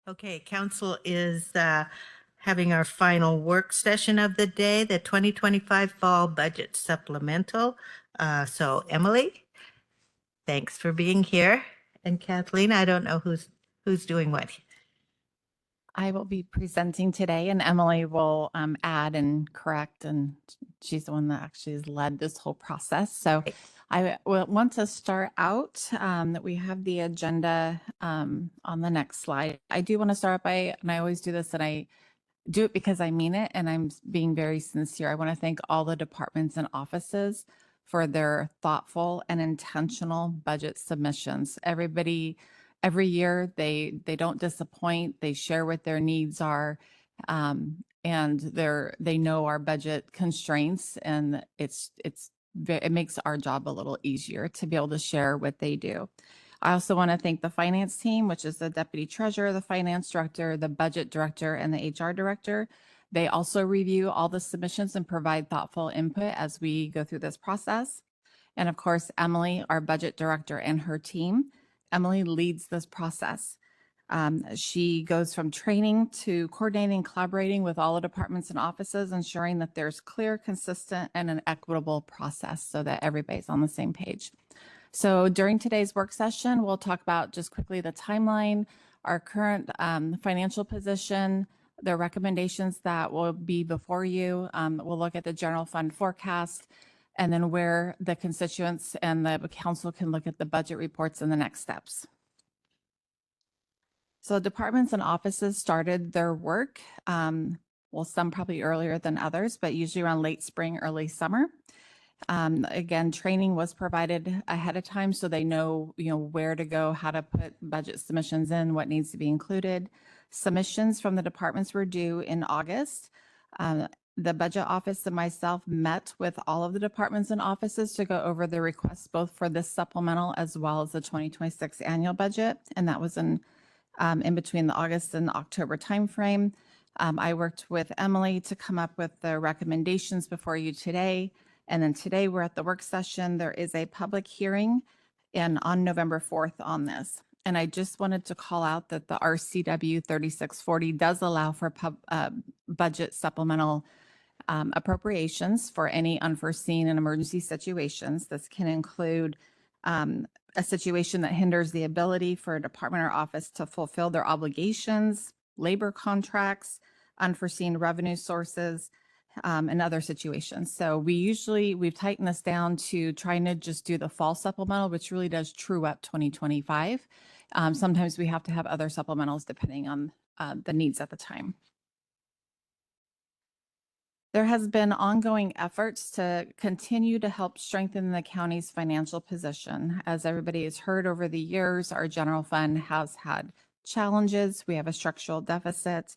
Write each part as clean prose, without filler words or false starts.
Okay, council is having our final work session of the day, the 2025 Fall Budget Supplemental. So Emily, thanks for being here. And Kathleen, I don't know who's doing what. I will be presenting today, and Emily will add and correct, and she's the one that actually has led this whole process. So I want to start out that we have the agenda on the next slide. I do want to start by, and I always do this, and I do it because I mean it, and I'm being very sincere. I want to thank all the departments and offices for their thoughtful and intentional budget submissions. Everybody, every year, they don't disappoint. They share what their needs are, and they know our budget constraints, and it makes our job a little easier to be able to share what they do. I also want to thank the finance team, which is the deputy treasurer, the finance director, the budget director, and the HR director. They also review all the submissions and provide thoughtful input as we go through this process. And of course, Emily, our budget director, and her team. Emily leads this process. She goes from training to coordinating, collaborating with all the departments and offices, ensuring that there's clear, consistent, and an equitable process so that everybody's on the same page. So during today's work session, we'll talk about just quickly the timeline, our current financial position, the recommendations that will be before you. We'll look at the general fund forecast, and then where the constituents and the council can look at the budget reports and the next steps. So departments and offices started their work, well, some probably earlier than others, but usually around late spring, early summer. Again, training was provided ahead of time so they know, where to go, how to put budget submissions in, what needs to be included. Submissions from the departments were due in August. The budget office and myself met with all of the departments and offices to go over the requests both for this supplemental as well as the 2026 annual budget, and that was in between the August and October timeframe. I worked with Emily to come up with the recommendations before you today. And then today we're at the work session. There is a public hearing on November 4th on this. And I just wanted to call out that the RCW 3640 does allow for budget supplemental appropriations for any unforeseen and emergency situations. This can include a situation that hinders the ability for a department or office to fulfill their obligations, labor contracts, unforeseen revenue sources, and other situations. So we've tightened this down to trying to just do the fall supplemental, which really does true up 2025. Sometimes we have to have other supplementals depending on the needs at the time. There has been ongoing efforts to continue to help strengthen the county's financial position. As everybody has heard over the years, our general fund has had challenges. We have a structural deficit,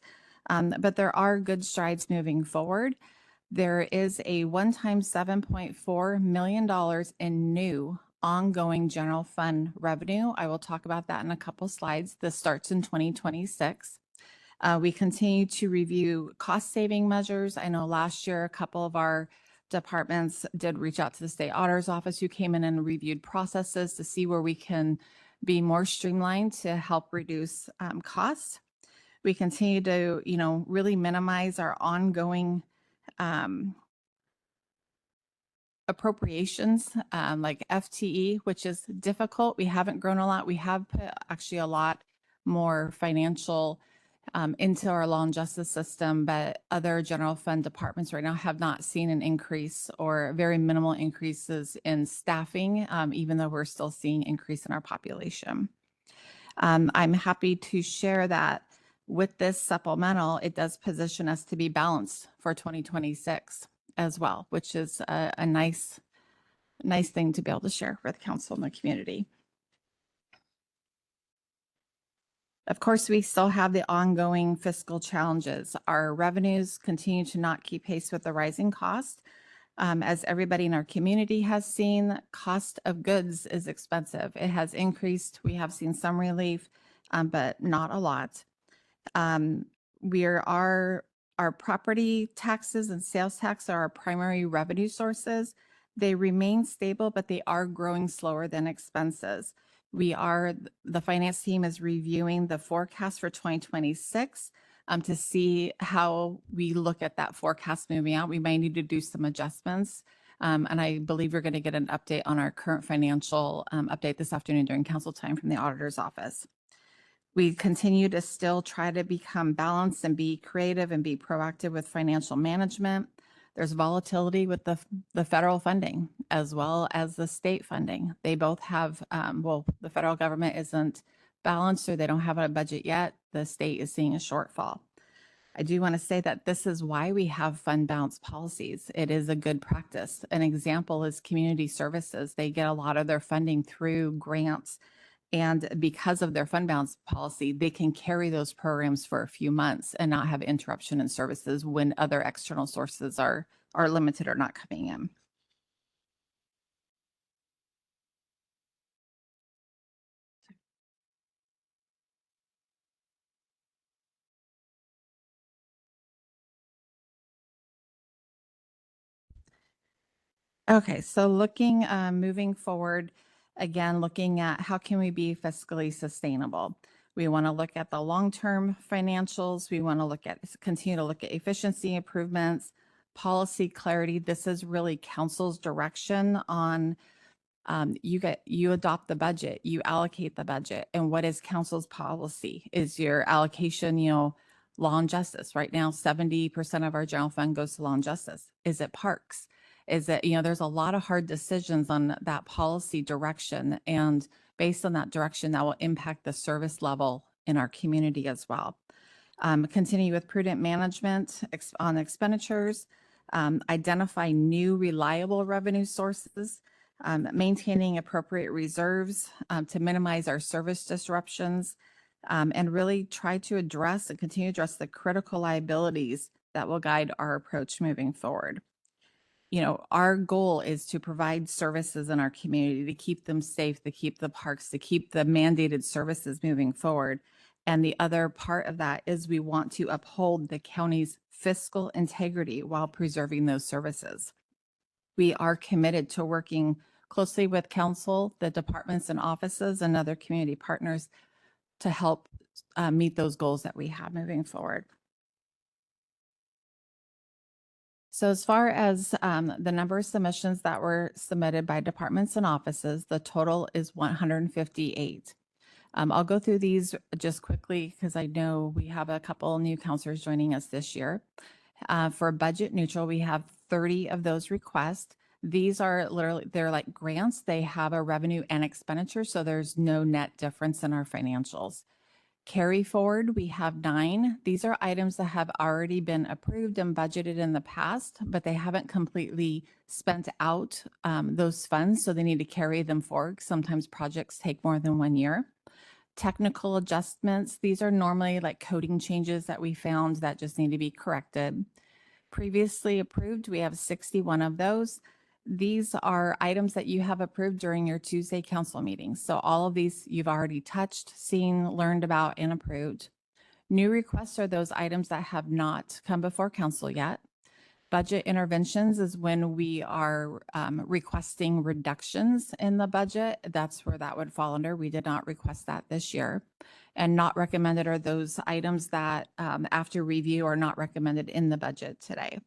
but there are good strides moving forward. There is a one-time $7.4 million in new ongoing general fund revenue. I will talk about that in a couple slides. This starts in 2026. We continue to review cost-saving measures. I know last year a couple of our departments did reach out to the state auditor's office, who came in and reviewed processes to see where we can be more streamlined to help reduce costs. We continue to, really minimize our ongoing appropriations, like FTE, which is difficult. We haven't grown a lot. We have put actually a lot more financial into our law and justice system, but other general fund departments right now have not seen an increase or very minimal increases in staffing, even though we're still seeing increase in our population. I'm happy to share that with this supplemental, it does position us to be balanced for 2026 as well, which is a nice thing to be able to share with council and the community. Of course, we still have the ongoing fiscal challenges. Our revenues continue to not keep pace with the rising cost. As everybody in our community has seen, cost of goods is expensive. It has increased. We have seen some relief, but not a lot. Our property taxes and sales tax are our primary revenue sources. They remain stable, but they are growing slower than expenses. The finance team is reviewing the forecast for 2026 to see how we look at that forecast moving out. We may need to do some adjustments. And I believe we're going to get an update on our current financial update this afternoon during council time from the auditor's office. We continue to still try to become balanced and be creative and be proactive with financial management. There's volatility with the federal funding as well as the state funding. They both have, the federal government isn't balanced or they don't have a budget yet. The state is seeing a shortfall. I do want to say that this is why we have fund balance policies. It is a good practice. An example is community services. They get a lot of their funding through grants. And because of their fund balance policy, they can carry those programs for a few months and not have interruption in services when other external sources are limited or not coming in. Okay, so moving forward, again, looking at how can we be fiscally sustainable? We want to look at the long-term financials. We want to continue to look at efficiency improvements, policy clarity. This is really council's direction on you adopt the budget, you allocate the budget. And what is council's policy? Is your allocation, law and justice? Right now, 70% of our general fund goes to law and justice. Is it parks? Is it, there's a lot of hard decisions on that policy direction. And based on that direction, that will impact the service level in our community as well. Continue with prudent management on expenditures, identify new reliable revenue sources, maintaining appropriate reserves to minimize our service disruptions, and really try to address and continue to address the critical liabilities that will guide our approach moving forward. Our goal is to provide services in our community, to keep them safe, to keep the parks, to keep the mandated services moving forward. And the other part of that is we want to uphold the county's fiscal integrity while preserving those services. We are committed to working closely with council, the departments and offices, and other community partners to help meet those goals that we have moving forward. So as far as the number of submissions that were submitted by departments and offices, the total is 158. I'll go through these just quickly because I know we have a couple new counselors joining us this year. For budget neutral, we have 30 of those requests. These are they're like grants. They have a revenue and expenditure, so there's no net difference in our financials. Carry forward, we have 9. These are items that have already been approved and budgeted in the past, but they haven't completely spent out those funds, so they need to carry them forward. Sometimes projects take more than 1 year. Technical adjustments, these are normally like coding changes that we found that just need to be corrected. Previously approved, we have 61 of those. These are items that you have approved during your Tuesday council meetings. So all of these you've already touched, seen, learned about, and approved. New requests are those items that have not come before council yet. Budget interventions is when we are requesting reductions in the budget. That's where that would fall under. We did not request that this year. And not recommended are those items that after review are not recommended in the budget today.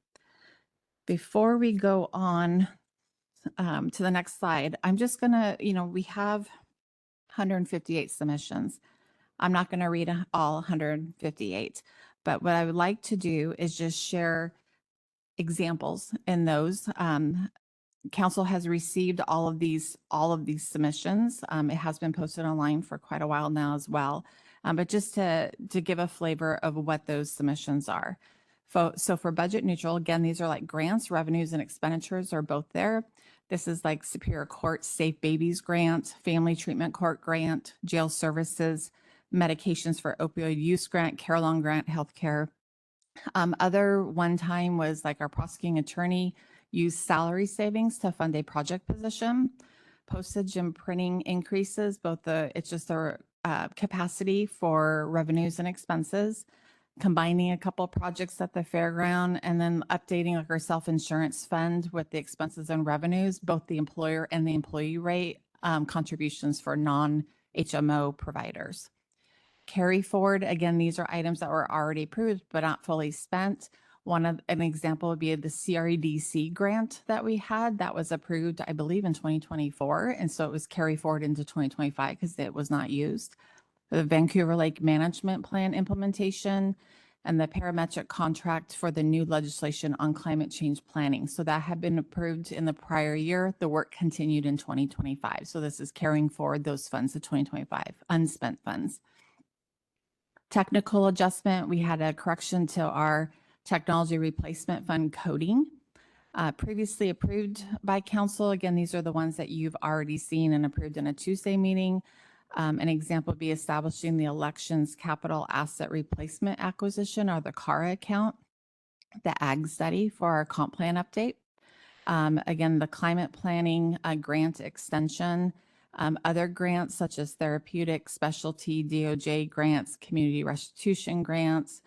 Before we go on to the next slide, I'm just gonna, we have 158 submissions. I'm not gonna read all 158, but what I would like to do is just share examples in those. Council has received all of these submissions. It has been posted online for quite a while now as well. But just to give a flavor of what those submissions are. So for budget neutral, again, these are like grants, revenues, and expenditures are both there. This is like Superior Court Safe Babies Grant, Family Treatment Court Grant, Jail Services, Medications for Opioid Use Grant, Carillon Grant, Healthcare. Other one time was like our prosecuting attorney used salary savings to fund a project position. Postage and printing increases, it's just their capacity for revenues and expenses. Combining a couple of projects at the fairground and then updating like our self-insurance fund with the expenses and revenues, both the employer and the employee rate contributions for non-HMO providers. Carry forward, again, these are items that were already approved but not fully spent. An example would be the CREDC grant that we had that was approved, I believe, in 2024. And so it was carry forward into 2025 because it was not used. The Vancouver Lake Management Plan implementation and the parametric contract for the new legislation on climate change planning. So that had been approved in the prior year. The work continued in 2025. So this is carrying forward those funds to 2025, unspent funds. Technical adjustment, we had a correction to our technology replacement fund coding. Previously approved by council. Again, these are the ones that you've already seen and approved in a Tuesday meeting. An example would be establishing the elections capital asset replacement acquisition, or the CARA account, the ag study for our comp plan update. Again, the climate planning grant extension, other grants such as therapeutic, specialty, DOJ grants, community restitution grants,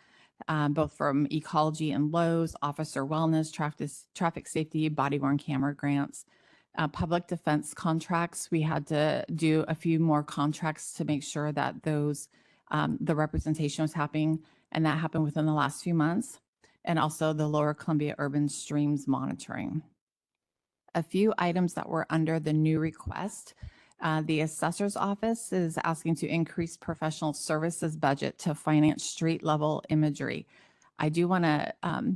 both from ecology and Lowe's, officer wellness, traffic safety, body-worn camera grants. Public defense contracts, we had to do a few more contracts to make sure that those, the representation was happening, and that happened within the last few months. And also the Lower Columbia Urban Streams monitoring. A few items that were under the new request. The assessor's office is asking to increase professional services budget to finance street level imagery. I do want to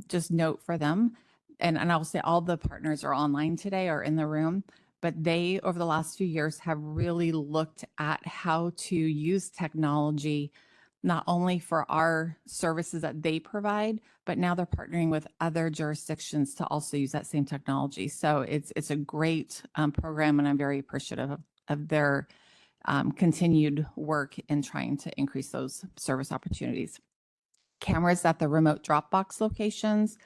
just note for them, and I'll say all the partners are online today or in the room, but they, over the last few years, have really looked at how to use technology, not only for our services that they provide, but now they're partnering with other jurisdictions to also use that same technology. So it's a great program, and I'm very appreciative of their continued work in trying to increase those service opportunities. Cameras at the remote Dropbox locations,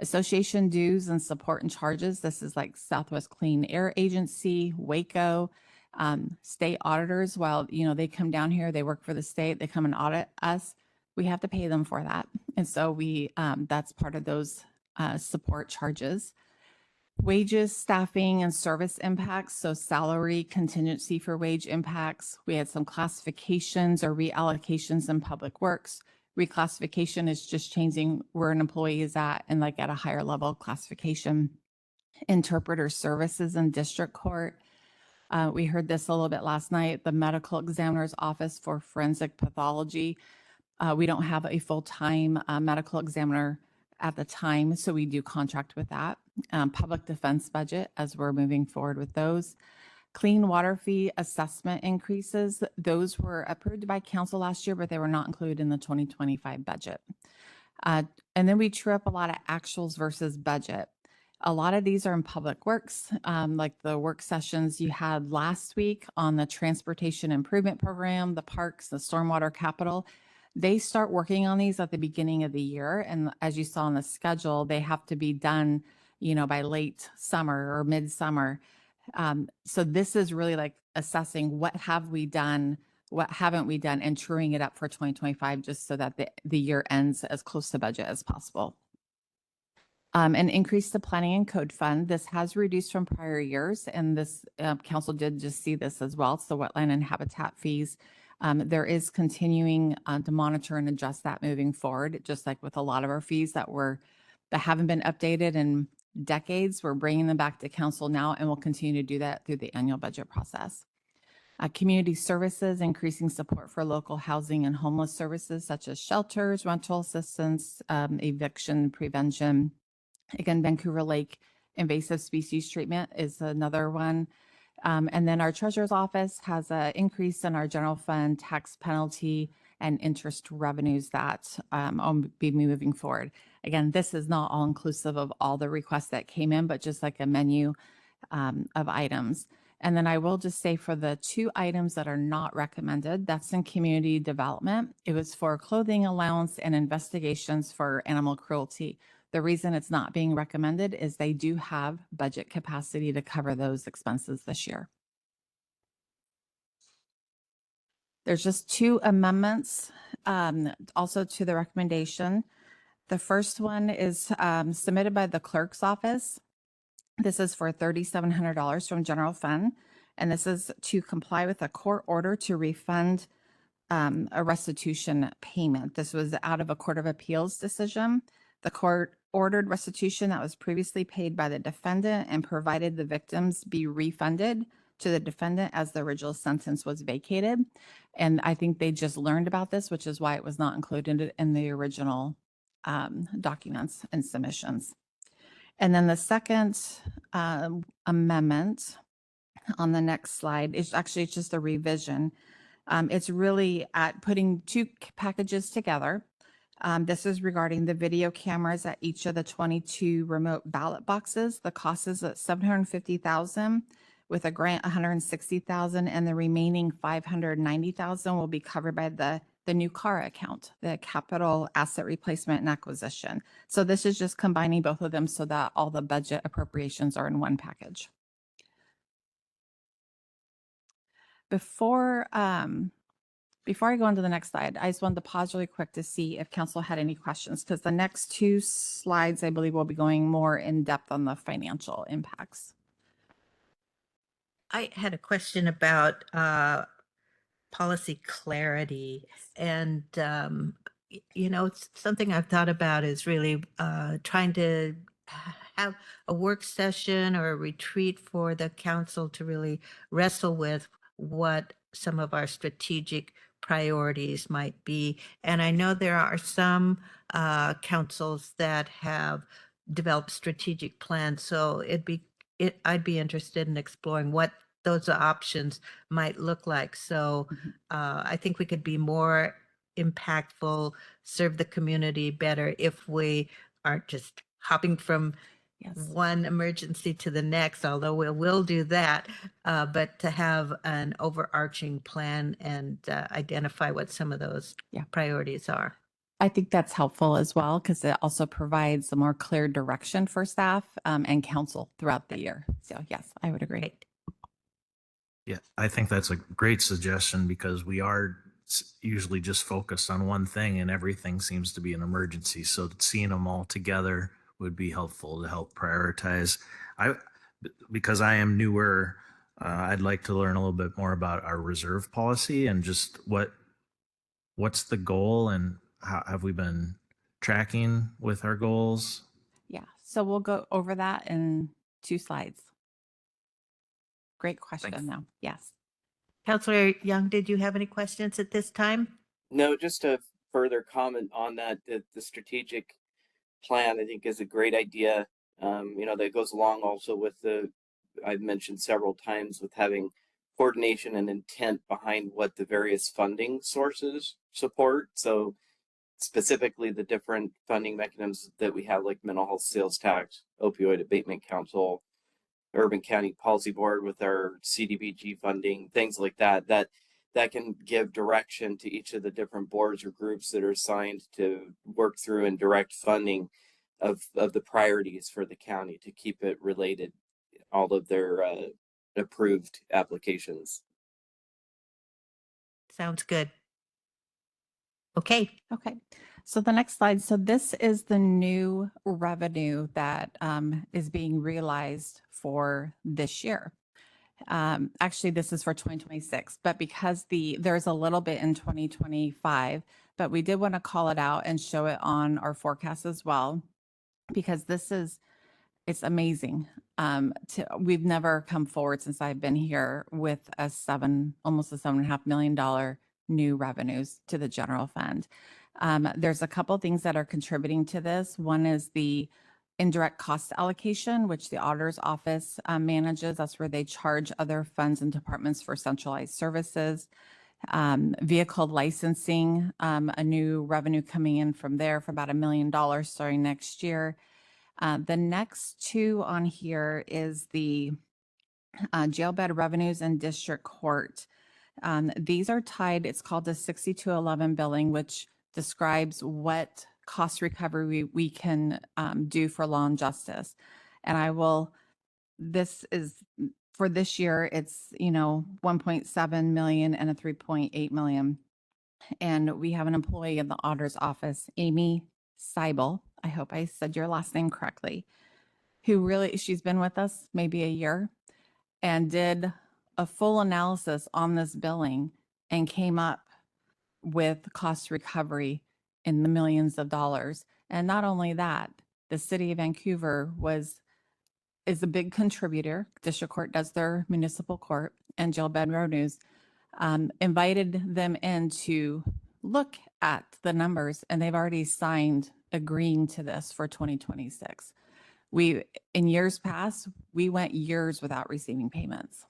association dues and support and charges. This is like Southwest Clean Air Agency, Waco, state auditors. While, they come down here, they work for the state, they come and audit us. We have to pay them for that. And so that's part of those support charges. Wages, staffing, and service impacts. So salary, contingency for wage impacts. We had some classifications or reallocations in public works. Reclassification is just changing where an employee is at and like at a higher level classification. Interpreter services in district court. We heard this a little bit last night. The medical examiner's office for forensic pathology. We don't have a full-time medical examiner at the time, so we do contract with that. Public defense budget as we're moving forward with those. Clean water fee assessment increases, those were approved by council last year, but they were not included in the 2025 budget. And then we true up a lot of actuals versus budget. A lot of these are in public works, like the work sessions you had last week on the transportation improvement program, the parks, the stormwater capital. They start working on these at the beginning of the year. And as you saw on the schedule, they have to be done, by late summer or midsummer. So this is really like assessing what have we done, what haven't we done, and truing it up for 2025, just so that the year ends as close to budget as possible. An increase to planning and code fund. This has reduced from prior years, and this council did just see this as well. So wetland and habitat fees. There is continuing to monitor and adjust that moving forward, just like with a lot of our fees that haven't been updated in decades. We're bringing them back to council now, and we'll continue to do that through the annual budget process. Community services, increasing support for local housing and homeless services such as shelters, rental assistance, eviction prevention. Again, Vancouver Lake invasive species treatment is another one. And then our treasurer's office has an increase in our general fund tax penalty and interest revenues that will be moving forward. Again, this is not all inclusive of all the requests that came in, but just like a menu of items. And then I will just say for the two items that are not recommended, that's in community development. It was for clothing allowance and investigations for animal cruelty. The reason it's not being recommended is they do have budget capacity to cover those expenses this year. There's just two amendments also to the recommendation. The first one is submitted by the clerk's office. This is for $3,700 from general fund. And this is to comply with a court order to refund a restitution payment. This was out of a Court of Appeals decision. The court ordered restitution that was previously paid by the defendant and provided the victims be refunded to the defendant as the original sentence was vacated. And I think they just learned about this, which is why it was not included in the original documents and submissions. And then the second amendment on the next slide is actually just a revision. It's really at putting two packages together. This is regarding the video cameras at each of the 22 remote ballot boxes. The cost is at $750,000 with a grant $160,000, and the remaining $590,000 will be covered by the new car account, the capital asset replacement and acquisition. So this is just combining both of them so that all the budget appropriations are in one package. Before I go on to the next slide, I just wanted to pause really quick to see if council had any questions, because the next two slides, I believe, will be going more in depth on the financial impacts. I had a question about policy clarity. And, it's something I've thought about is really trying to have a work session or a retreat for the council to really wrestle with what some of our strategic priorities might be. And I know there are some councils that have developed strategic plans. So I'd be interested in exploring what those options might look like. So I think we could be more impactful, serve the community better if we aren't just hopping from one emergency to the next, although we will do that, but to have an overarching plan and identify what some of those priorities are. I think that's helpful as well, because it also provides a more clear direction for staff and council throughout the year. So yes, I would agree. Right. Yeah, I think that's a great suggestion, because we are usually just focused on one thing and everything seems to be an emergency. So seeing them all together would be helpful to help prioritize. Because I am newer, I'd like to learn a little bit more about our reserve policy and just what's the goal and how have we been tracking with our goals? Yeah, so we'll go over that in 2 slides. Great question. Thanks. Now, yes. Councilor Young, did you have any questions at this time? No, just a further comment on that. The strategic plan, I think, is a great idea. That goes along also with I've mentioned several times, with having coordination and intent behind what the various funding sources support. So specifically the different funding mechanisms that we have, like mental health sales tax, opioid abatement council, Urban County Policy Board with our CDBG funding, things like that can give direction to each of the different boards or groups that are assigned to work through and direct funding of the priorities for the county to keep it related, all of their approved applications. Sounds good. Okay. Okay. So the next slide. So this is the new revenue that is being realized for this year. Actually, this is for 2026, but because there's a little bit in 2025, but we did want to call it out and show it on our forecast as well, because it's amazing. We've never come forward since I've been here with almost a $7.5 million new revenues to the general fund. There's a couple things that are contributing to this. One is the indirect cost allocation, which the auditor's office manages. That's where they charge other funds and departments for centralized services. Vehicle licensing, a new revenue coming in from there for about $1 million starting next year. The next two on here is the jail bed revenues and district court. These are tied, it's called the 6211 billing, which describes what cost recovery we can do for law and justice. And this is for this year, it's 1.7 million and a 3.8 million. And we have an employee in the auditor's office, Amy Seibel, I hope I said your last name correctly, she's been with us maybe a year and did a full analysis on this billing and came up with cost recovery in the millions of dollars. And not only that, the city of Vancouver is a big contributor. District Court does their municipal court, and Jail Bed Revenues invited them in to look at the numbers, and they've already signed agreeing to this for 2026. In years past, we went years without receiving payments.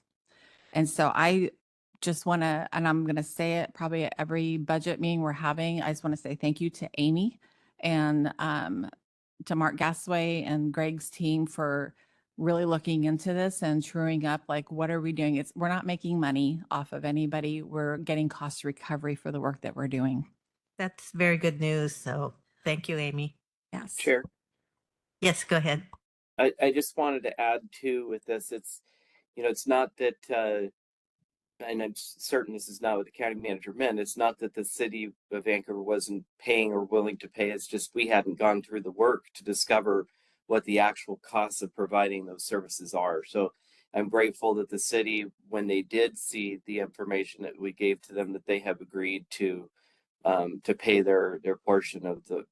And so I just want to, and I'm going to say it probably at every budget meeting we're having, I just want to say thank you to Amy and to Mark Gasway and Greg's team for really looking into this and truing up, like, what are we doing? We're not making money off of anybody. We're getting cost recovery for the work that we're doing. That's very good news. So thank you, Amy. Yes. Chair, Yes, go ahead. I just wanted to add too with this, it's, it's not that, and I'm certain this is not what the county manager meant. It's not that the city of Vancouver wasn't paying or willing to pay. It's just we hadn't gone through the work to discover what the actual costs of providing those services are. So I'm grateful that the city, when they did see the information that we gave to them, that they have agreed to pay their portion of the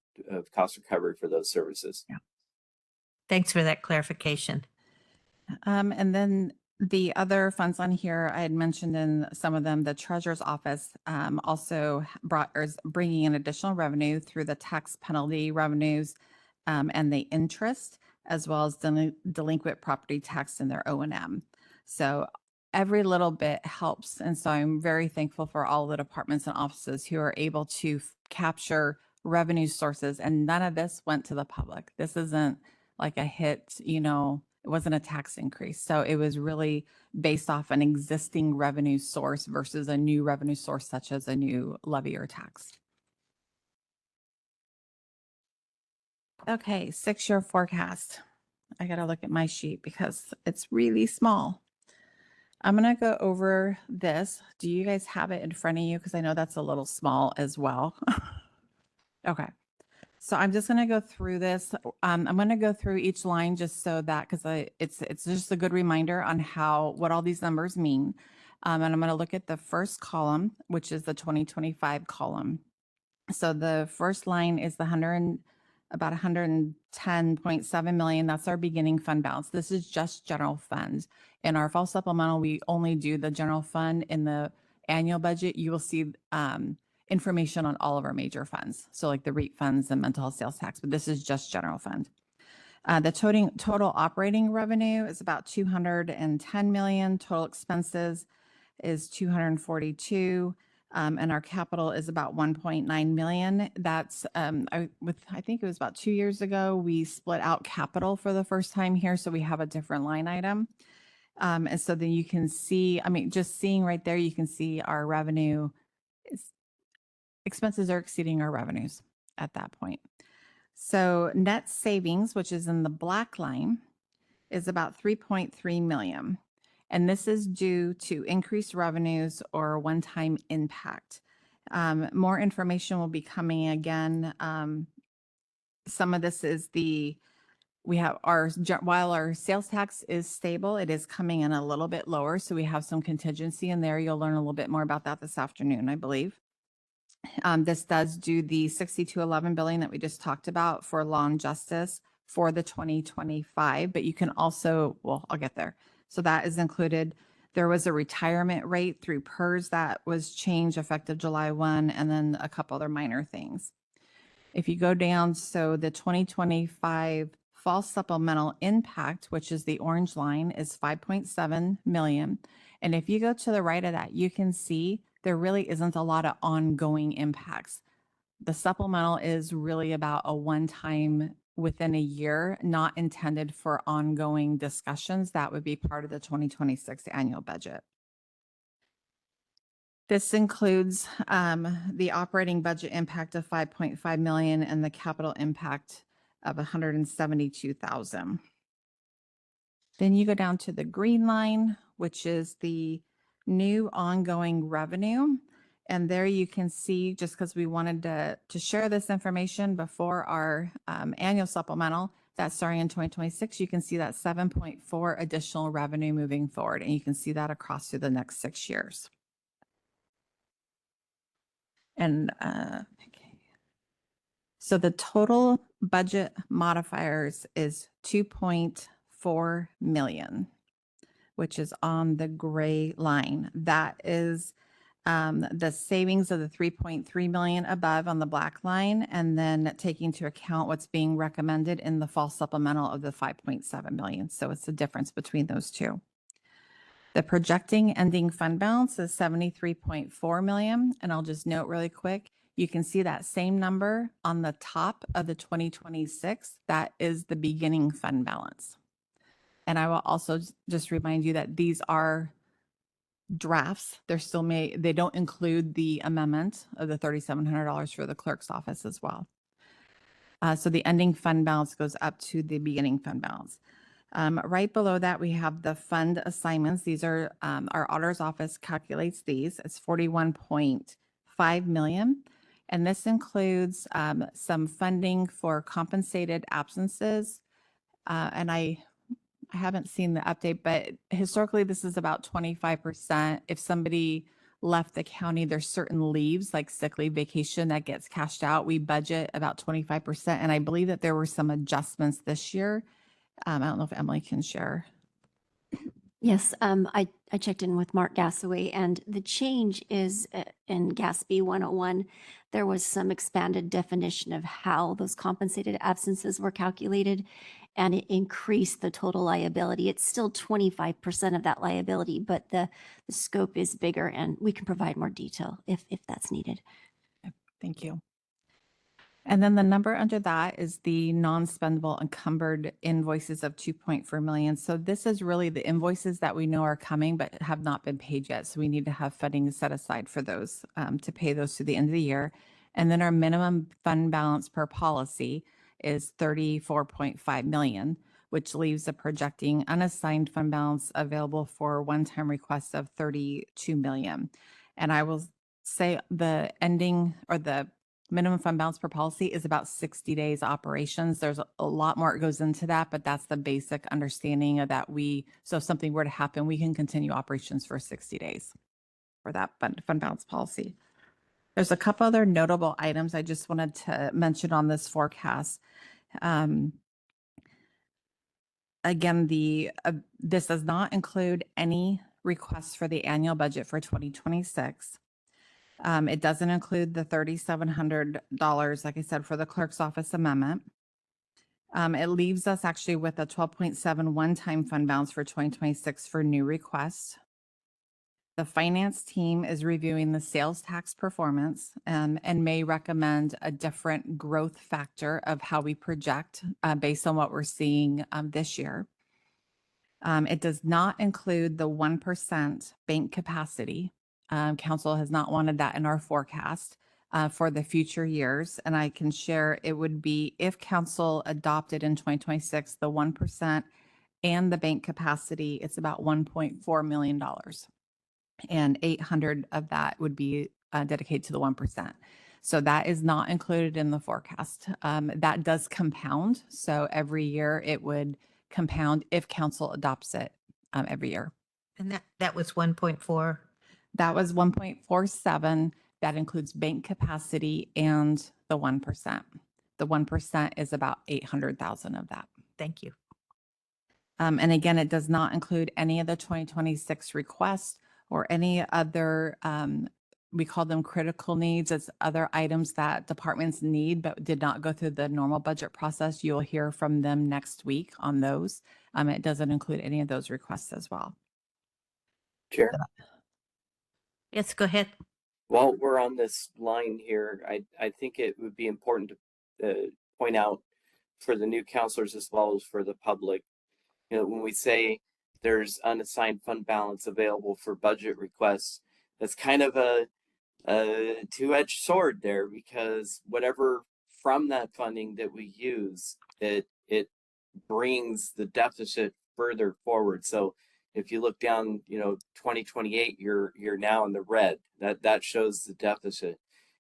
cost recovery for those services. Yeah. Thanks for that clarification. And then the other funds on here, I had mentioned in some of them, the treasurer's office also is bringing in additional revenue through the tax penalty revenues and the interest, as well as delinquent property tax in their O&M. So every little bit helps. And so I'm very thankful for all the departments and offices who are able to capture revenue sources. And none of this went to the public. This isn't like a hit, it wasn't a tax increase. So it was really based off an existing revenue source versus a new revenue source, such as a new levy or tax. Okay, 6-year forecast. I got to look at my sheet because it's really small. I'm going to go over this. Do you guys have it in front of you? Because I know that's a little small as well. Okay. So I'm just going to go through this. I'm going to go through each line just so that, because it's just a good reminder on what all these numbers mean. And I'm going to look at the first column, which is the 2025 column. So the first line is about 110.7 million. That's our beginning fund balance. This is just general funds. In our fall supplemental, we only do the general fund. In the annual budget, you will see information on all of our major funds. So like the REIT funds and mental health sales tax, but this is just general fund. The total operating revenue is about 210 million. Total expenses is 242. And our capital is about 1.9 million. That's I think it was about 2 years ago, we split out capital for the first time here. So we have a different line item. And so then you can see, just seeing right there, you can see our revenue expenses are exceeding our revenues at that point. So net savings, which is in the black line, is about 3.3 million. And this is due to increased revenues or one-time impact. More information will be coming again. Some of this is while our sales tax is stable, it is coming in a little bit lower. So we have some contingency in there. You'll learn a little bit more about that this afternoon, I believe. This does do the 6211 billing that we just talked about for law and justice for the 2025, but you can also, I'll get there. So that is included. There was a retirement rate through PERS that was changed effective July 1, and then a couple other minor things. If you go down, so the 2025 fall supplemental impact, which is the orange line, is 5.7 million. And if you go to the right of that, you can see there really isn't a lot of ongoing impacts. The supplemental is really about a one-time within a year, not intended for ongoing discussions. That would be part of the 2026 annual budget. This includes the operating budget impact of 5.5 million and the capital impact of 172,000. Then you go down to the green line, which is the new ongoing revenue. And there you can see, just because we wanted to share this information before our annual supplemental, That's starting in 2026. You can see that 7.4 additional revenue moving forward, and you can see that across through the next 6 years. And okay. So the total budget modifiers is 2.4 million, which is on the gray line. That is the savings of the 3.3 million above on the black line, and then taking into account what's being recommended in the fall supplemental of the 5.7 million. So it's the difference between those two. The projecting ending fund balance is 73.4 million. And I'll just note really quick, you can see that same number on the top of the 2026. That is the beginning fund balance. And I will also just remind you that these are drafts. They don't include the amendment of the $3,700 for the clerk's office as well. So the ending fund balance goes up to the beginning fund balance. Right below that, we have the fund assignments. These are our auditor's office calculates these. It's 41.5 million. And this includes some funding for compensated absences. And I haven't seen the update, but historically this is about 25%. If somebody left the county, there's certain leaves like sick leave, vacation that gets cashed out. We budget about 25%. And I believe that there were some adjustments this year. I don't know if Emily can share. Yes, I checked in with Mark Gassaway, and the change is in GASB 101. There was some expanded definition of how those compensated absences were calculated, and it increased the total liability. It's still 25% of that liability, but the scope is bigger, and we can provide more detail if that's needed. Thank you. And then the number under that is the non-spendable encumbered invoices of 2.4 million. So this is really the invoices that we know are coming but have not been paid yet. So we need to have funding set aside for those to pay those to the end of the year. And then our minimum fund balance per policy is 34.5 million, which leaves a projecting unassigned fund balance available for one-time requests of 32 million. And I will say the ending or the minimum fund balance per policy is about 60 days operations. There's a lot more that goes into that, but that's the basic understanding of that. So if something were to happen, we can continue operations for 60 days for that fund balance policy. There's a couple other notable items I just wanted to mention on this forecast. Again, this does not include any requests for the annual budget for 2026. It doesn't include the $3,700, like I said, for the clerk's office amendment. It leaves us actually with a 12.7 one-time fund balance for 2026 for new requests. The finance team is reviewing the sales tax performance and may recommend a different growth factor of how we project based on what we're seeing this year. It does not include the 1% bank capacity. Council has not wanted that in our forecast for the future years. And I can share it would be if council adopted in 2026, the 1% and the bank capacity, it's about $1.4 million. And 800 of that would be dedicated to the 1%. So that is not included in the forecast. That does compound. So every year it would compound if council adopts it every year. And that was 1.4. That was 1.47. That includes bank capacity and the 1%. The 1% is about 800,000 of that. Thank you. And again, it does not include any of the 2026 requests or any other, we call them critical needs. It's other items that departments need but did not go through the normal budget process. You'll hear from them next week on those. It doesn't include any of those requests as well. Chair. Yes, go ahead. While we're on this line here, I think it would be important to point out for the new counselors as well as for the public, when we say there's unassigned fund balance available for budget requests, that's kind of a two-edged sword there, because whatever from that funding that we use, it brings the deficit further forward. So if you look down, 2028, you're now in the red. That shows the deficit,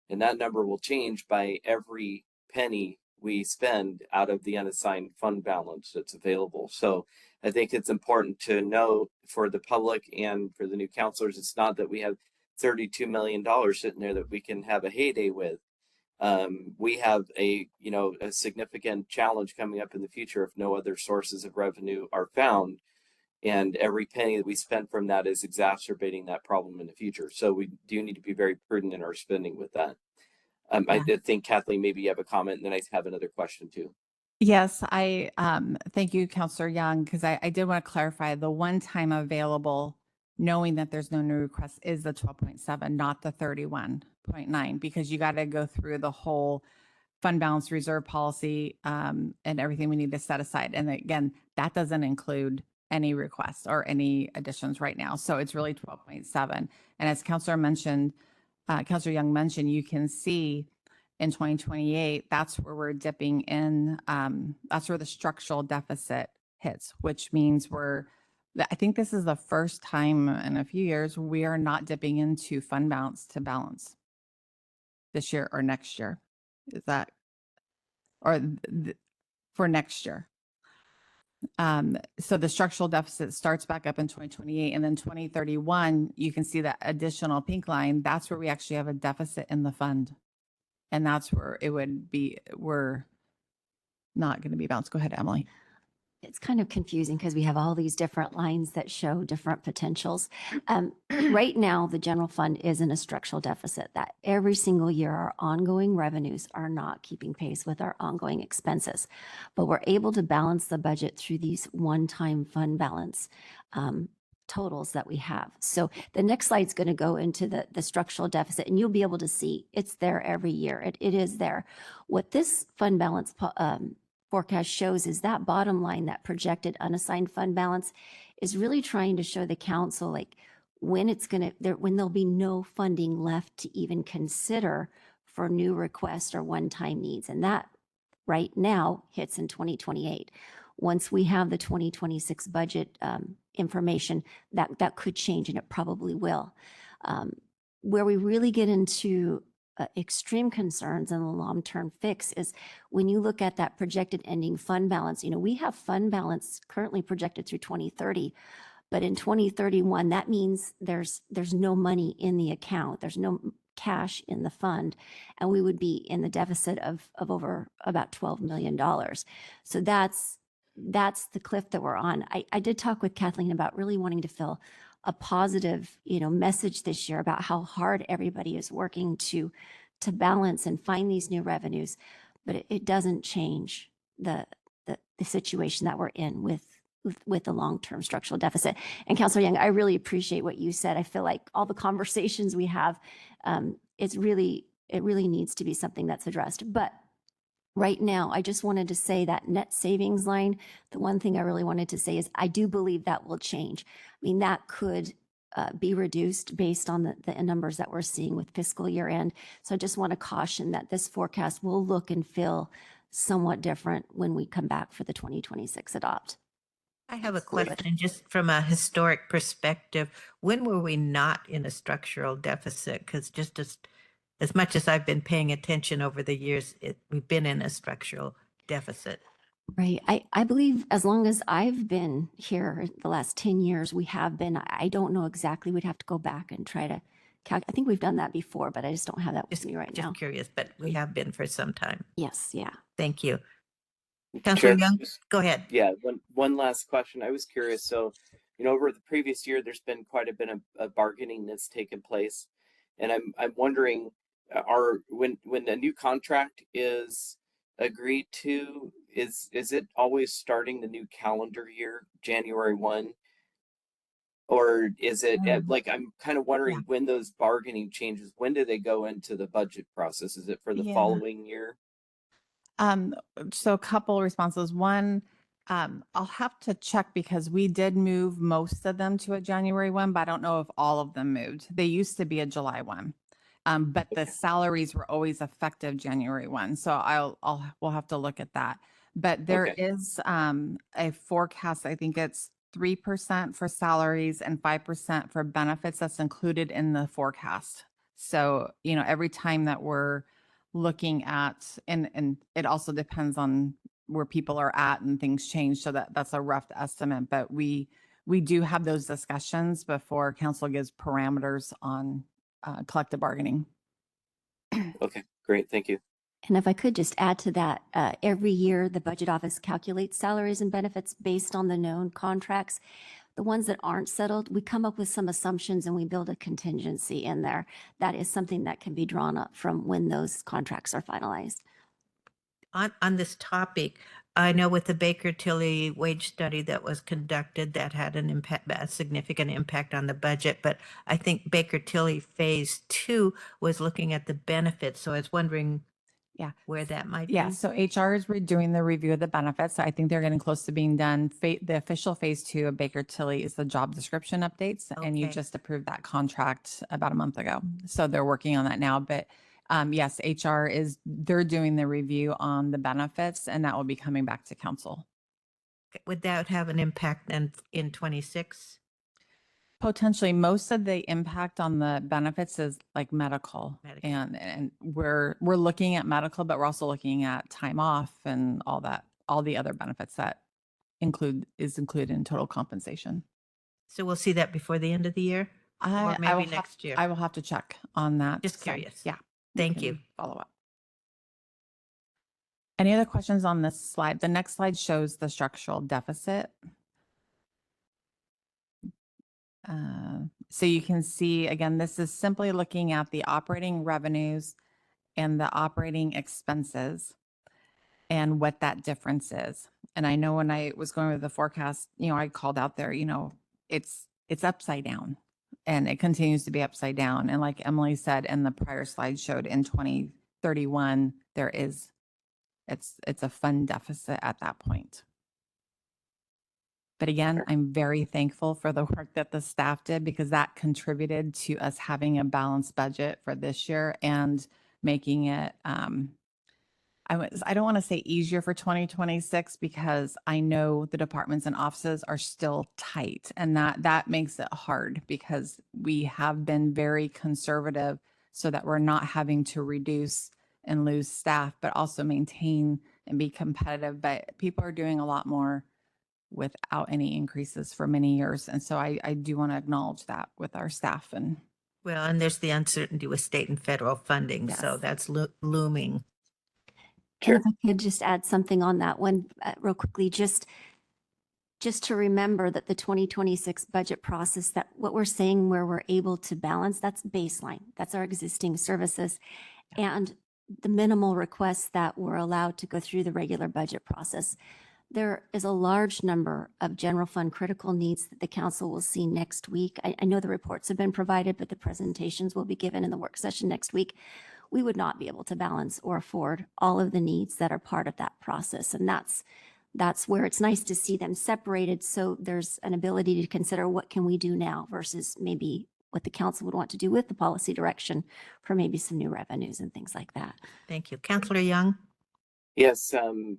and that number will change by every penny we spend out of the unassigned fund balance that's available. So I think it's important to know for the public and for the new counselors, it's not that we have $32 million sitting there that we can have a heyday with. We have a significant challenge coming up in the future if no other sources of revenue are found, and every penny that we spend from that is exacerbating that problem in the future. So we do need to be very prudent in our spending with that. I did think, Kathleen, maybe you have a comment, and then I have another question too. Yes, I thank you, Counselor Young, because I did want to clarify the one time available, knowing that there's no new request, is the 12.7, not the 31.9, because you got to go through the whole fund balance reserve policy and everything we need to set aside. And again, that doesn't include any requests or any additions right now. So it's really 12.7. And as Counselor Young mentioned, you can see in 2028, that's where we're dipping in. That's where the structural deficit hits, which means I think this is the first time in a few years we are not dipping into fund balance to balance this year or next year. Is that, or for next year? So the structural deficit starts back up in 2028, and then 2031, you can see that additional pink line. That's where we actually have a deficit in the fund. And that's where it would be, we're not going to be balanced. Go ahead, Emily. It's kind of confusing because we have all these different lines that show different potentials. Right now, the general fund is in a structural deficit that every single year our ongoing revenues are not keeping pace with our ongoing expenses. But we're able to balance the budget through these one-time fund balance totals that we have. So the next slide is going to go into the structural deficit, and you'll be able to see it's there every year. It is there. What this fund balance forecast shows is that bottom line, that projected unassigned fund balance, is really trying to show the council like when there'll be no funding left to even consider for new requests or one-time needs. And that right now hits in 2028. Once we have the 2026 budget information, that could change, and it probably will. Where we really get into extreme concerns in the long-term fix is when you look at that projected ending fund balance. We have fund balance currently projected through 2030, but in 2031, that means there's no money in the account. There's no cash in the fund, and we would be in the deficit of over about $12 million. So that's the cliff that we're on. I did talk with Kathleen about really wanting to feel a positive, message this year about how hard everybody is working to balance and find these new revenues, but it doesn't change the situation that we're in with the long-term structural deficit. And Councilor Young, I really appreciate what you said. I feel like all the conversations we have, it really needs to be something that's addressed. But right now, I just wanted to say that net savings line, the one thing I really wanted to say is I do believe that will change. I mean, that could be reduced based on the numbers that we're seeing with fiscal year end. So I just want to caution that this forecast will look and feel somewhat different when we come back for the 2026 adopt. I have a question just from a historic perspective. When were we not in a structural deficit? Because just as much as I've been paying attention over the years, we've been in a structural deficit. Right. I believe as long as I've been here the last 10 years, we have been. I don't know exactly. We'd have to go back and try to calculate. I think we've done that before, but I just don't have that with me right now. Just curious, but we have been for some time. Yes. Yeah. Thank you. Councilor Chair, Young, go ahead. Yeah, one last question. I was curious. So, over the previous year, there's been quite a bit of bargaining that's taken place, and I'm wondering, when a new contract is agreed to, is it always starting the new calendar year, January 1? Or is it like, I'm kind of wondering when those bargaining changes, when do they go into the budget process? Is it for the following year? So a couple responses. One, I'll have to check because we did move most of them to a January 1, but I don't know if all of them moved. They used to be a July 1. But the salaries were always effective January 1. So we'll have to look at that. But there is a forecast, I think it's 3% for salaries and 5% for benefits that's included in the forecast. So, every time that we're looking at, and it also depends on where people are at and things change. So that's a rough estimate, but we do have those discussions before council gives parameters on collective bargaining. Okay, great. Thank you. And if I could just add to that, every year the budget office calculates salaries and benefits based on the known contracts. The ones that aren't settled, we come up with some assumptions and we build a contingency in there. That is something that can be drawn up from when those contracts are finalized. On this topic, I know with the Baker Tilly wage study that was conducted, that had an impact, a significant impact on the budget. But I think Baker Tilly Phase 2 was looking at the benefits. So I was wondering, Yeah. where that might Yeah, be. so HR is redoing the review of the benefits. So I think they're getting close to being done. The official phase 2 of Baker Tilly is the job description updates, and you Okay. just approved that contract about a month ago. So they're working on that now. But yes, HR they're doing the review on the benefits, and that will be coming back to council. Would that have an impact then in 26? Potentially, most of the impact on the benefits is like medical, Medical. and we're looking at medical, but we're also looking at time off and all that, all the other benefits that is included in total compensation. So we'll see that before the end of the year? Or I will maybe have- next year? I will have to check on that. Just So, curious. yeah. Thank can you. Follow up. Any other questions on this slide? The next slide shows the structural deficit. So you can see, again, this is simply looking at the operating revenues and the operating expenses and what that difference is. And I know when I was going with the forecast, I called out there, it's upside down, and it continues to be upside down. And like Emily said, and the prior slide showed, in 2031, it's a fund deficit at that point. But again, I'm very thankful for the work that the staff did, because that contributed to us having a balanced budget for this year and making it, I don't want to say easier for 2026, because I know the departments and offices are still tight, and that makes it hard, because we have been very conservative so that we're not having to reduce and lose staff, but also maintain and be competitive. But people are doing a lot more without any increases for many years. And so I do want to acknowledge that with our staff. And Well, and there's the uncertainty with state and federal funding. So Yes. that's looming. And if I could just add something on that one real quickly, just to remember that the 2026 budget process, that what we're saying where we're able to balance, that's baseline. That's our existing services. And the minimal requests that we're allowed to go through the regular budget process. There is a large number of general fund critical needs that the council will see next week. I know the reports have been provided, but the presentations will be given in the work session next week. We would not be able to balance or afford all of the needs that are part of that process. And that's where it's nice to see them separated, so there's an ability to consider what can we do now versus maybe what the council would want to do with the policy direction for maybe some new revenues and things like that. Thank you. Councillor Young? Yes,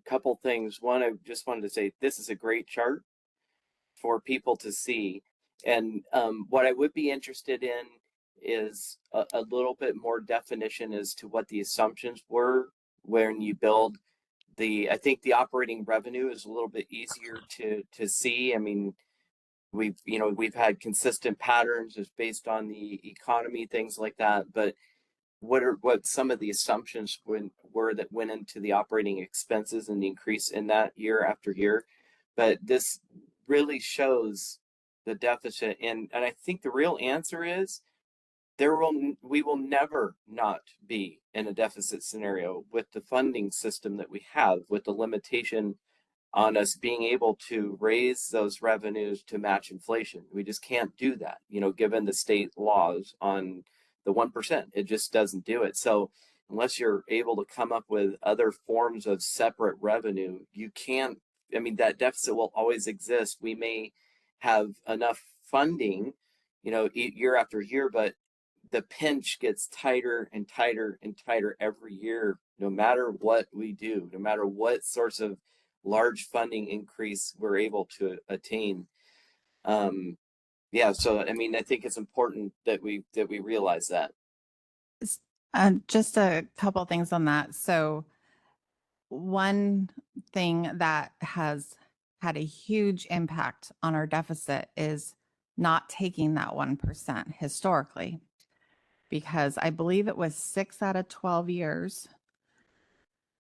couple things. One, I just wanted to say this is a great chart for people to see. And what I would be interested in is a little bit more definition as to what the assumptions were when you build I think the operating revenue is a little bit easier to see. I mean, we've had consistent patterns just based on the economy, things like that. But what some of the assumptions were that went into the operating expenses and the increase in that year after year. But this really shows the deficit, and I think the real answer is we will never not be in a deficit scenario with the funding system that we have, with the limitation on us being able to raise those revenues to match inflation. We just can't do that, given the state laws on the 1%. It just doesn't do it. So unless you're able to come up with other forms of separate revenue, you can't, that deficit will always exist. We may have enough funding, year after year, but the pinch gets tighter and tighter and tighter every year, no matter what we do, no matter what sorts of large funding increase we're able to attain. So I think it's important that we realize that. Just a couple of things on that. So one thing that has had a huge impact on our deficit is not taking that 1% historically, because I believe it was 6 out of 12 years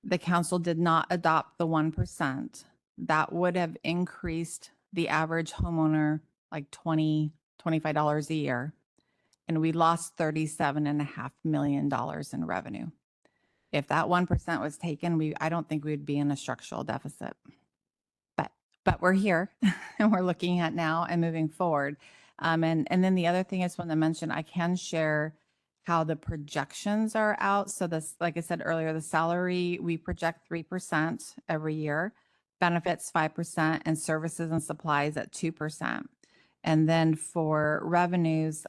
the council did not adopt the 1%. That would have increased the average homeowner like $25 a year. And we lost $37.5 million in revenue. If that 1% was taken, I don't think we'd be in a structural deficit. But we're here and we're looking at now and moving forward. And then the other thing I just want to mention, I can share how the projections are out. So this, like I said earlier, the salary, we project 3% every year, benefits 5%, and services and supplies at 2%. And then for revenues,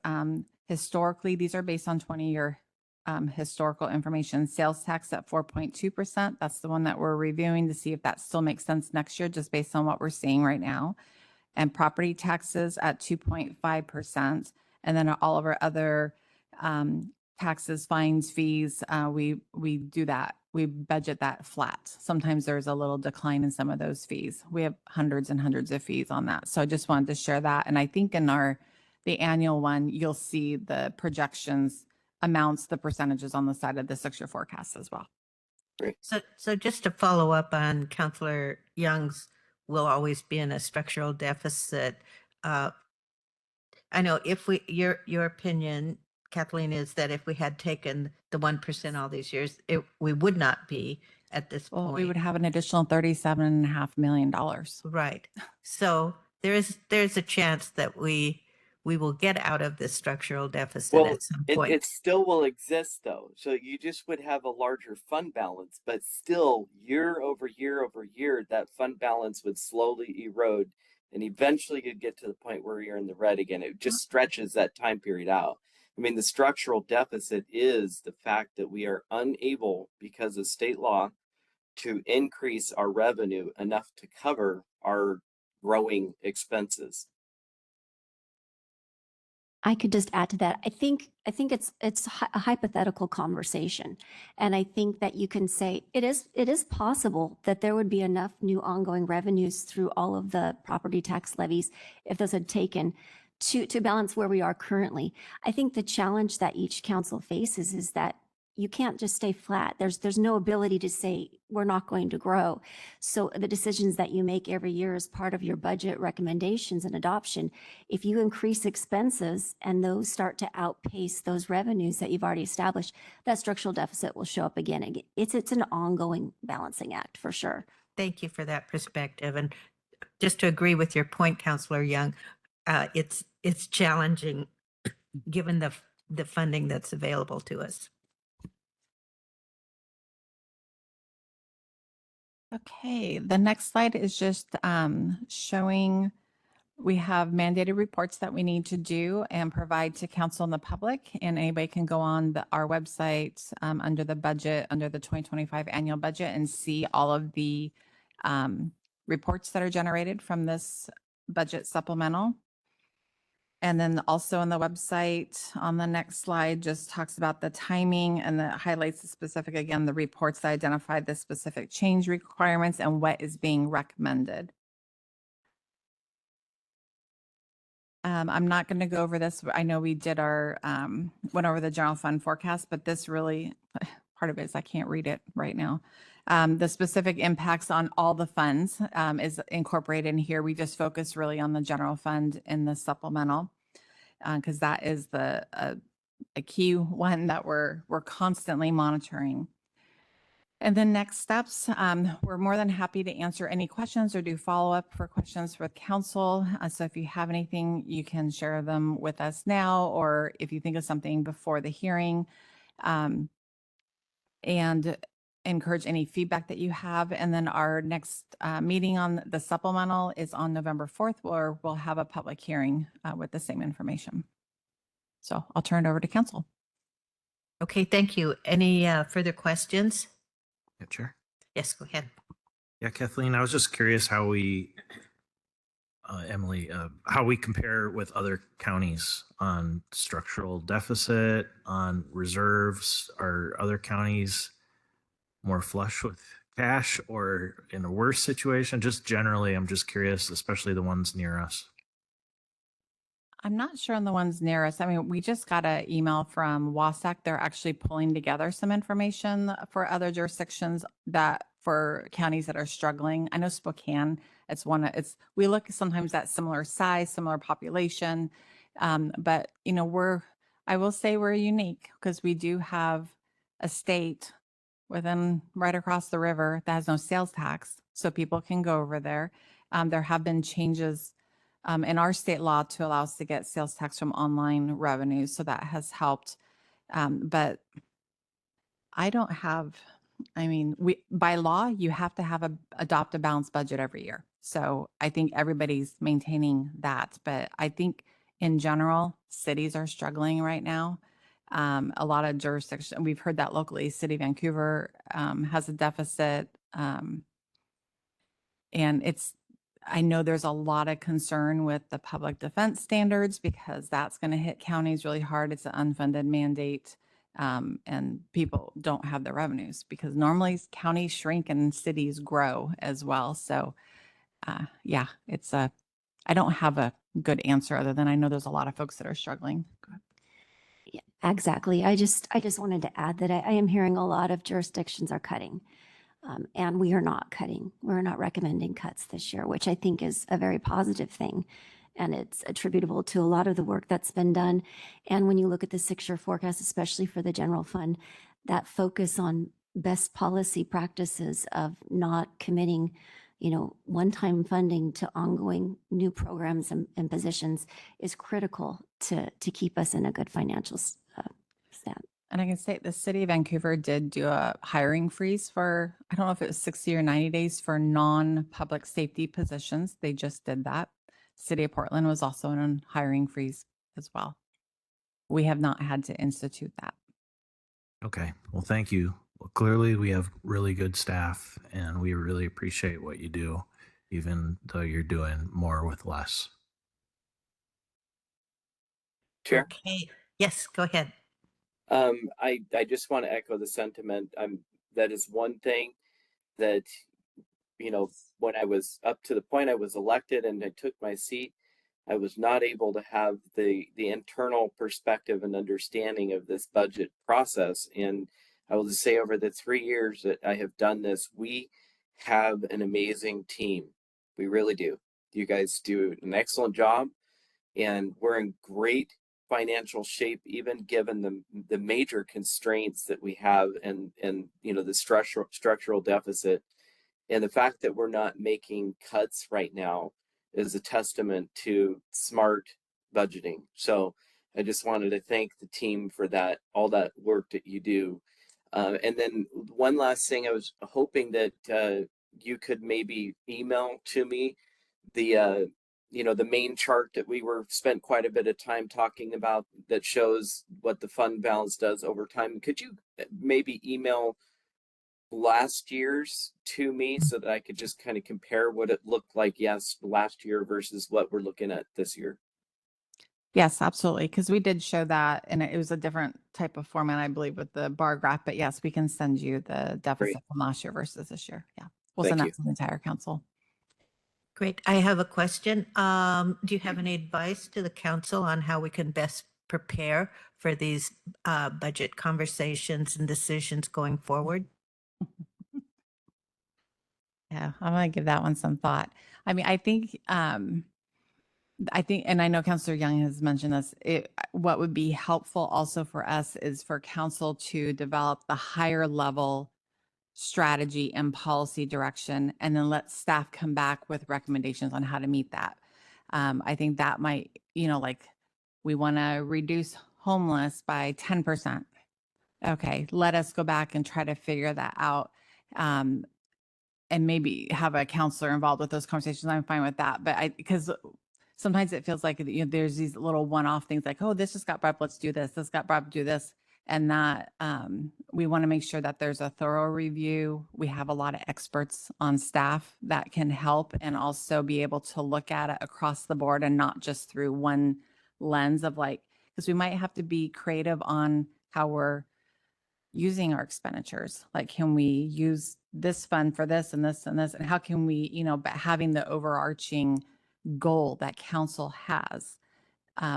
historically, these are based on 20-year historical information. Sales tax at 4.2%. That's the one that we're reviewing to see if that still makes sense next year, just based on what we're seeing right now. And property taxes at 2.5%. And then all of our other taxes, fines, fees, we do that. We budget that flat. Sometimes there's a little decline in some of those fees. We have hundreds and hundreds of fees on that. So I just wanted to share that. And I think in the annual one, you'll see the projections amounts, the percentages on the side of the 6-year forecast as well. Great. So just to follow up on Councillor Young's, will always be in a structural deficit. I know your opinion, Kathleen, is that if we had taken the 1% all these years, we would not be at this Well, point. we would have an additional $37.5 million. Right. So there's a chance that we will get out of this structural deficit Well, at some point. it still will exist though. So you just would have a larger fund balance, but still year over year over year, that fund balance would slowly erode. And eventually you'd get to the point where you're in the red again. It just stretches that time period out. I mean, the structural deficit is the fact that we are unable, because of state law, to increase our revenue enough to cover our growing expenses. I could just add to that. I think it's a hypothetical conversation, and I think that you can say it is possible that there would be enough new ongoing revenues through all of the property tax levies if those had taken to balance where we are currently. I think the challenge that each council faces is that you can't just stay flat. There's no ability to say we're not going to grow. So the decisions that you make every year as part of your budget recommendations and adoption, if you increase expenses and those start to outpace those revenues that you've already established, that structural deficit will show up again. It's an ongoing balancing act for sure. Thank you for that perspective. And just to agree with your point, Councillor Young, it's challenging given the funding that's available to us. Okay, the next slide is just showing we have mandated reports that we need to do and provide to council and the public, and anybody can go on our website under the budget, under the 2025 annual budget, and see all of the reports that are generated from this budget supplemental. And then also on the website on the next slide just talks about the timing and that highlights the specific, again, the reports that identify the specific change requirements and what is being recommended. I'm not going to go over this. I know we did went over the general fund forecast, but this really, part of it is I can't read it right now. The specific impacts on all the funds is incorporated in here. We just focus really on the general fund in the supplemental because that is a key one that we're constantly monitoring. And then next steps, we're more than happy to answer any questions or do follow-up for questions with council. So if you have anything, you can share them with us now, or if you think of something before the hearing, and encourage any feedback that you have. And then our next meeting on the supplemental is on November 4th, where we'll have a public hearing with the same information. So I'll turn it over to council. Okay, thank you. Any further questions? Yeah, Chair. Yes, go ahead. Yeah, Kathleen, I was just curious how we Emily, how we compare with other counties on structural deficit, on reserves. Are other counties more flush with cash or in a worse situation? Just generally, I'm just curious, especially the ones near us. I'm not sure on the ones near us. I mean, we just got an email from WASAC. They're actually pulling together some information for other jurisdictions that for counties that are struggling. I know Spokane, we look sometimes at similar size, similar population. But you know, I will say we're unique because we do have a state right across the river that has no sales tax. So people can go over there. There have been changes in our state law to allow us to get sales tax from online revenues. So that has helped. But I don't have, I mean, by law, you have to adopt a balanced budget every year. So I think everybody's maintaining that. But I think in general, cities are struggling right now. A lot of jurisdictions, we've heard that locally, City of Vancouver has a deficit. And I know there's a lot of concern with the public defense standards because that's going to hit counties really hard. It's an unfunded mandate. And people don't have the revenues because normally counties shrink and cities grow as well. So yeah, I don't have a good answer other than I know there's a lot of folks that are struggling. Yeah, exactly. I just wanted to add that I am hearing a lot of jurisdictions are cutting. And we are not cutting. We're not recommending cuts this year, which I think is a very positive thing. And it's attributable to a lot of the work that's been done. And when you look at the 6-year forecast, especially for the general fund, that focus on best policy practices of not committing, one-time funding to ongoing new programs and positions is critical to keep us in a good financial stat. And I can say the city of Vancouver did do a hiring freeze for, I don't know if it was 60 or 90 days for non-public safety positions. They just did that. City of Portland was also in a hiring freeze as well. We have not had to institute that. Okay. Well, thank you. Well, clearly we have really good staff and we really appreciate what you do, even though you're doing more with less. Chair. Okay. Yes, go ahead. I just want to echo the sentiment. That is one thing that, when I was up to the point I was elected and I took my seat, I was not able to have the internal perspective and understanding of this budget process. And I will just say over the 3 years that I have done this, we have an amazing team. We really do. You guys do an excellent job and we're in great financial shape, even given the major constraints that we have and the structural deficit. And the fact that we're not making cuts right now is a testament to smart budgeting. So I just wanted to thank the team for that, all that work that you do. And then one last thing, I was hoping that you could maybe email to me the main chart that we spent quite a bit of time talking about that shows what the fund balance does over time. Could you maybe email last year's to me so that I could just kind of compare what it looked like last year versus what we're looking at this year? Yes, absolutely. Because we did show that and it was a different type of format, I believe, with the bar graph. But yes, we can send you the deficit from last year versus this year. Yeah. We'll send that to the entire council. Great. I have a question. Do you have any advice to the council on how we can best prepare for these budget conversations and decisions going forward? Yeah, I'm going to give that one some thought. I mean, I think, and I know Councillor Young has mentioned this, what would be helpful also for us is for council to develop the higher level strategy and policy direction, and then let staff come back with recommendations on how to meet that. I think that might, like we want to reduce homeless by 10%. Okay, let us go back and try to figure that out. And maybe have a counselor involved with those conversations. I'm fine with that. But because sometimes it feels like there's these little one-off things like, oh, this just got brought up, let's do this. This got brought up, do this. And that we want to make sure that there's a thorough review. We have a lot of experts on staff that can help and also be able to look at it across the board and not just through one lens of like, because we might have to be creative on how we're using our expenditures. Like, can we use this fund for this and this and this? And how can we, but having the overarching goal that council has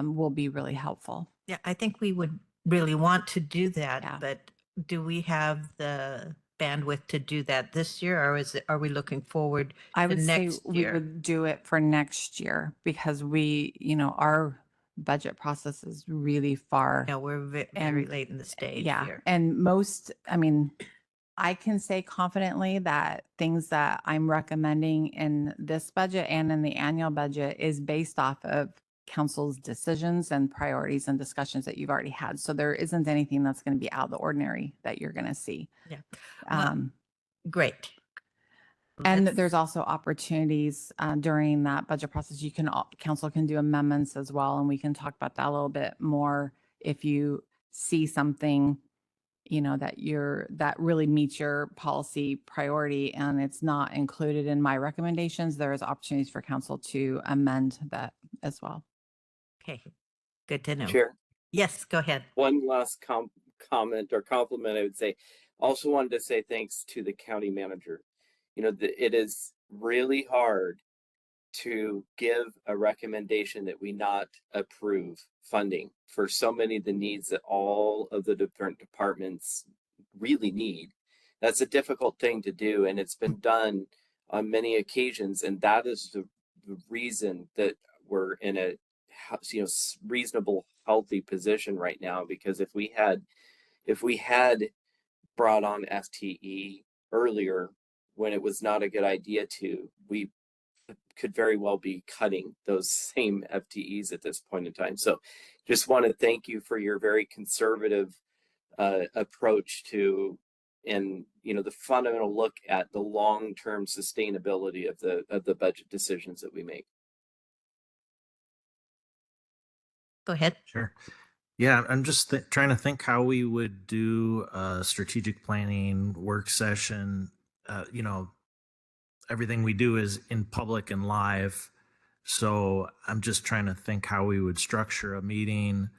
will be really helpful. Yeah, I think we would really want to do that, Yeah. but do we have the bandwidth to do that this year, or are we looking forward I to would say next we year? would do it for next year because our budget process is really far. Yeah, we're very And- late in the stage Yeah. here. And I can say confidently that things that I'm recommending in this budget and in the annual budget is based off of council's decisions and priorities and discussions that you've already had. So there isn't anything that's going to be out of the ordinary that you're going to see. Yeah. Well, Great. And Let's- there's also opportunities during that budget process. Council can do amendments as well, and we can talk about that a little bit more if you see something, that really meets your policy priority and it's not included in my recommendations. There is opportunities for council to amend that as well. Okay, good to know. Chair, Yes, go ahead. one last comment or compliment, I would say. Also wanted to say thanks to the county manager. It is really hard to give a recommendation that we not approve funding for so many of the needs that all of the different departments really need. That's a difficult thing to do, and it's been done on many occasions, and that is the reason that we're in a reasonable, healthy position right now. Because if we had brought on FTE earlier when it was not a good idea to, we could very well be cutting those same FTEs at this point in time. So just want to thank you for your very conservative approach to, and the fundamental look at the long-term sustainability of the budget decisions that we make. Go ahead. Sure. Yeah, I'm just trying to think how we would do a strategic planning work session. Everything we do is in public and live. So I'm just trying to think how we would structure a meeting,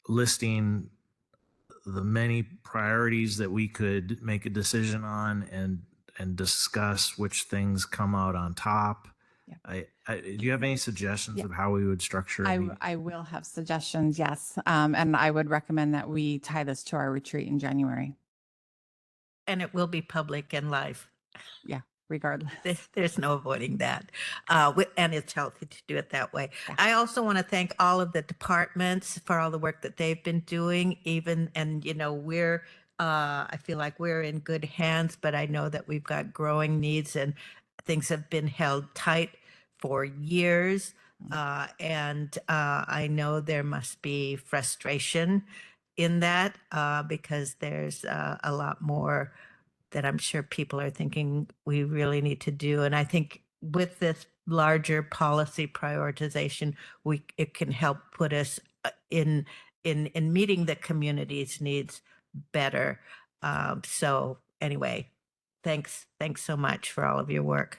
listing the many priorities that we could make a decision on and discuss which things come out on top. Yeah. Do you have any suggestions Yeah. of how we would structure a meeting? I will have suggestions, yes. And I would recommend that we tie this to our retreat in January. And it will be public and live. Yeah, regardless. There's no avoiding that. And it's healthy to do it that way. Yeah. I also want to thank all of the departments for all the work that they've been doing, I feel like we're in good hands, but I know that we've got growing needs and things have been held tight for years. And I know there must be frustration in that because there's a lot more that I'm sure people are thinking we really need to do. And I think with this larger policy prioritization, it can help put us in meeting the community's needs better. So anyway, thanks so much for all of your work.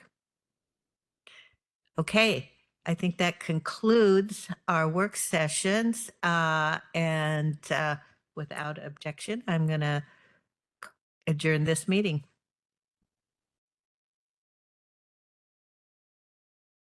Okay, I think that concludes our work sessions. And without objection, I'm going to adjourn this meeting.